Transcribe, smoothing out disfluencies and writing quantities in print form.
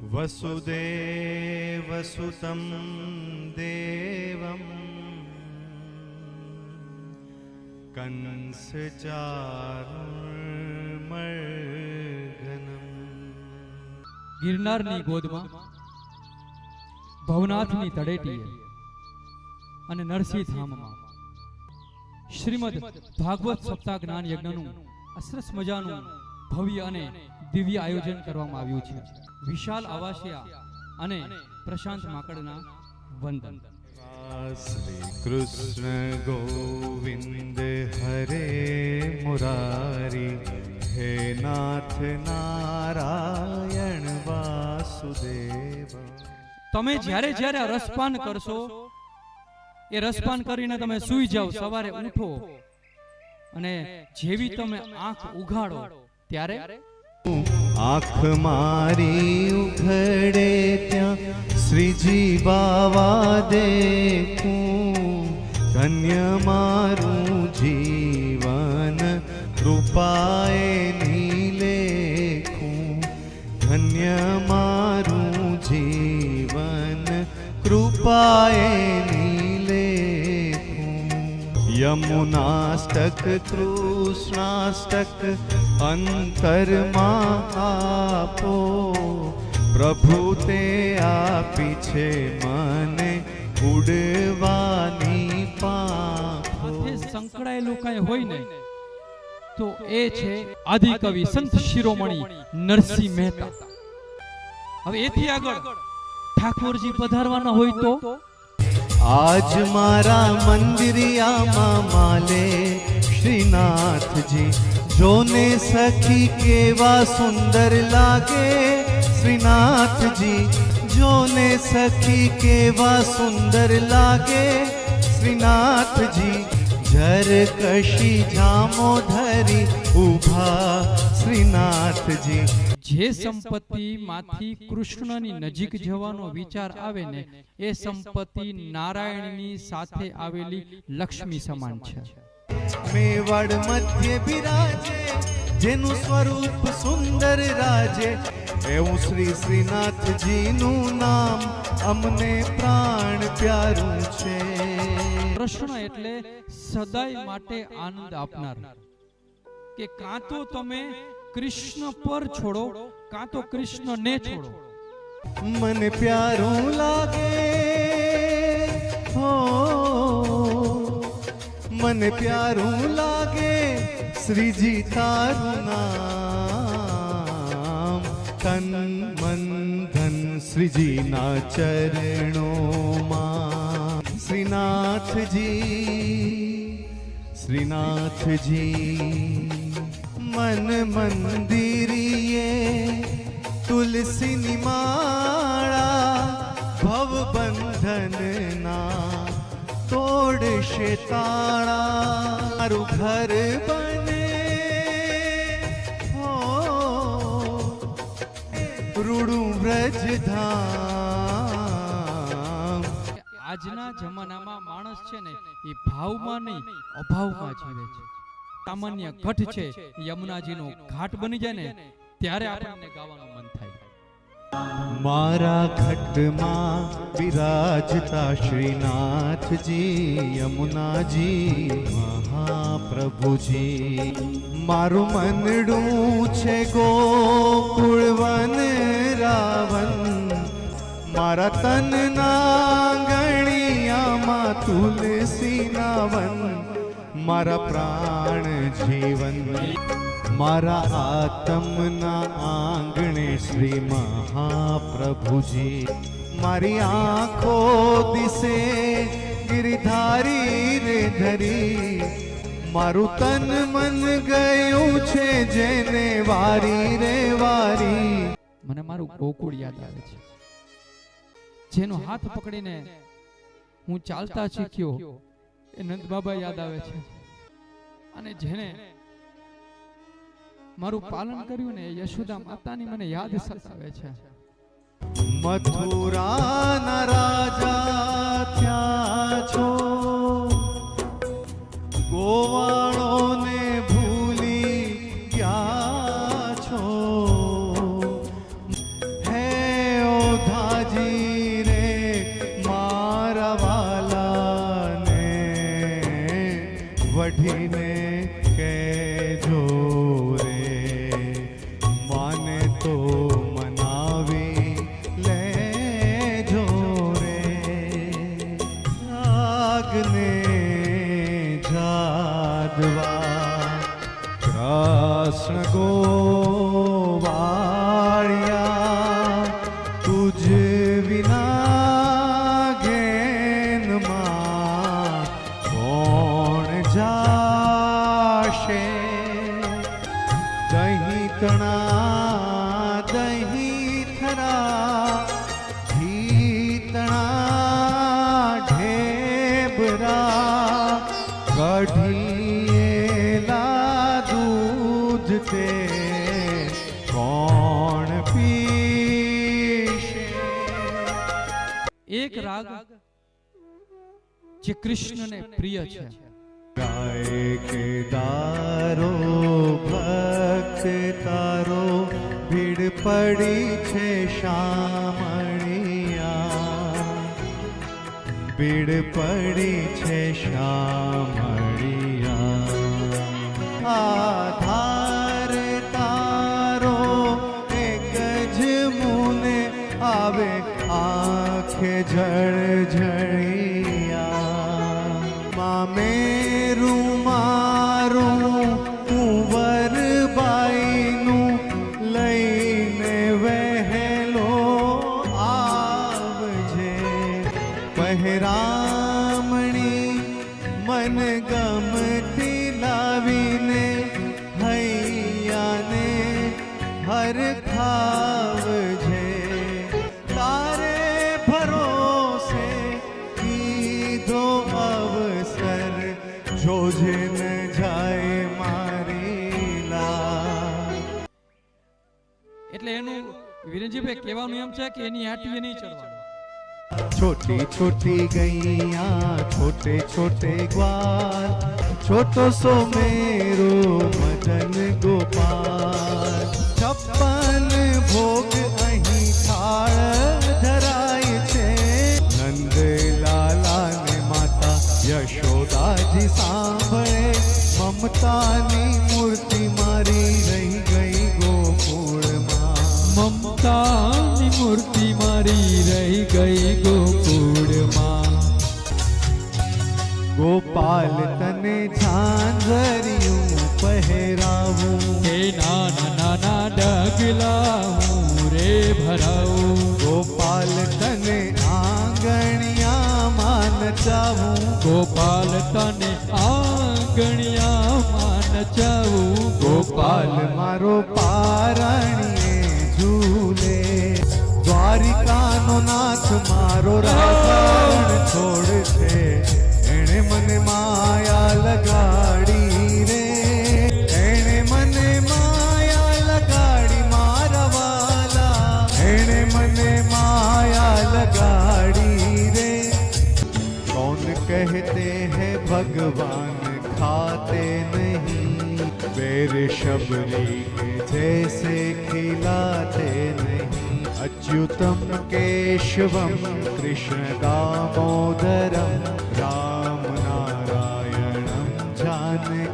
वसुदेवसुतं देवं कंसचारुर्मर्दनम्। गिरनाરની ગોદમાં ભવનાથની તળેટીએ અને નરસિંહ ધામમાં શ્રીમદ ભાગવત સપ્તાહ જ્ઞાન યજ્ઞનું અસરસ મજાનું ભવ્ય અને દિવ્ય આયોજન કરવામાં આવ્યું છે। વિશાલ આવાસિયા અને પ્રશાંત માકડના વંદન। श्री कृष्ण गोविंद हरे मुरारी, हे नाथ नारायण वासुदेव। તમે જ્યારે જ્યારે રસપાન કરશો એ રસપાન કરીને તમે સૂઈ જાઓ, સવારે ઉઠો અને જેવી તમે આંખ ઉઘાડો ત્યારે आँख मारी उघड़े त्या श्रीजी बावा देखूं, धन्य मारू जीवन कृपाए नीलेखूं, धन्य मारू जीवन कृपाए यमुनाष्टक कृष्णाष्टक अंतरमा आपो, प्रभु ते आपी छे मने उड़वानी पाखो। संकળાયેલું કાંઈ હોય ને તો એ છે આદિ કવિ સંત શિરોમણી નરસિંહ મહેતા। હવે એથી આગળ ઠાકોરજી પધારવાના હોય તો आज मारा मंदिरिया माले श्रीनाथ जी, जोने सखी केवा सुंदर लागे श्रीनाथ जी, जोने सखी केवा सुंदर लागे श्रीनाथ जी, झर कशी जामो धरी उभा श्रीनाथ जी। જે સંપત્તિ માંથી કૃષ્ણની નજીક જવાનો વિચાર આવે ને એ સંપત્તિ નારાયણની સાથે આવેલી લક્ષ્મી સમાન છે। મેવાડ મધ્ય બિરાજે જેનું સ્વરૂપ સુંદર રાજે, એવું શ્રી શ્રીનાથજીનું નામ અમને પ્રાણ પ્યારું છે। કૃષ્ણ એટલે સદાય માટે આનંદ આપનાર, કે કાં તો તમે कृष्ण पर छोड़ो का तो कृष्ण ने छोड़ो। मन प्यारू लागे हो, मन प्यारू लागे श्री जी तारू नाम, तन मन धन श्री जी ना चरणों मां। श्रीनाथ जी, श्रीनाथ जी मन मंदिरिये तुलसी निमाड़ा, भव बंधन ना तोड़शे ताड़ा। मारू घर बने हो रूडू व्रज धाम। આજના જમાનામાં માણસ છે ને એ ભાવમાં નહીં અભાવમાં જીવે છે। સામાન્ય ઘટ છે, યમુનાજીનો ઘાટ બની જાય ને ત્યારે આપણને ગાવાનું મન થાય। મારા ઘટમાં વિરાજતા શ્રીનાથજી, યમુનાજી મહાપ્રભુજી। મારું મનડું છે ગોકુળ વન રાવન, મારા તનના ગણિયામાં તુલસી ના વન। મારા પ્રાણ જીવન મારા આત્મના આંગણે શ્રી મહાપ્રભુજી। મારી આંખો દિશે ગિરધારી રે ધરી, મારું તન મન ગયું છે જેને વારી રે વારી। મને મારું ગોકુળ યાદ આવે છે, જેનો હાથ પકડીને હું ચાલતા શીખ્યો એ નંદ બાબા યાદ આવે છે, અને જેને મારું પાલન કર્યું ને યશોદા માતાની મને યાદ સતાવે છે। મથુરાના રાજા થયા છો, ગોવાળોને ભૂલી ગયા છો, હે સોદાજી રે મારા વાલાને વઢીને કહેજો રે માને તો મનાવી લેજો રે આગને જાદવા કૃષ્ણ ગોવાળિયા તુજ વિના ઘેનમાં કોણ જાશે દહીં તણા દહીં થરા ઘી તણા ઢેબરા કઢીએલા દૂધ તે કોણ પીશે એક રાગ જે કૃષ્ણને પ્રિય છે. ગાય કે દારો ભક્ત તારો ભીડ પડી છે શામળિયા ભીડ પડી છે શામળિયા આધાર તારો એક જ મુને આવે આંખે જળજળિયા મામેરું મારું કુંવરબાઈનું લઈને વહેલો આવજે પહેરામણી મન ગમતી લાવીને હૈયાને હર ખાવજે તારે ભરોસે કીધો અવસર જોજે ન જાય મારી લા. એટલે એનું વિરેનજીભાઈ કહેવાનું એમ છે કે એની આટીએ નહીં ચડવાનું. छोटी छोटी गैया छोटे छोटे ग्वाल छोटो सो मेरो मदन गोपाल 56 भोग અહીં થાળ ધરાય છે નંદલાલા ને માતા યશોદાજી સાંભળે મમતાની મૂર્તિ મારી રહી ગઈ ગોકુળમાં મમતાની મૂર્તિ મારી રહી ગઈ ગોકુળમાં. ગોપાલ તને ઝાંઝરિયું પહેરાવું હે નાના નાના ડગલા હું રે ભરાવું. ગોપાલ તને આંગણિયામાં નચાવું ગોપાલ તને આંગણિયામાં નચાવું. ગોપાલ મારો પારણીએ ઝૂલે દ્વારિકાનો નાથ મારો રાવણ છોડ છે એણે મને માયા લગાડી રે એણે મને માયા લગાડી મારા વાલા એણે મને માયા લગાડી રે कौन कहते हैं भगवान खाते नहीं बेर शबरी के जैसे खिलाते नहीं अच्युतम केशवम कृष्ण दामोदरम राम नारायणम जानकी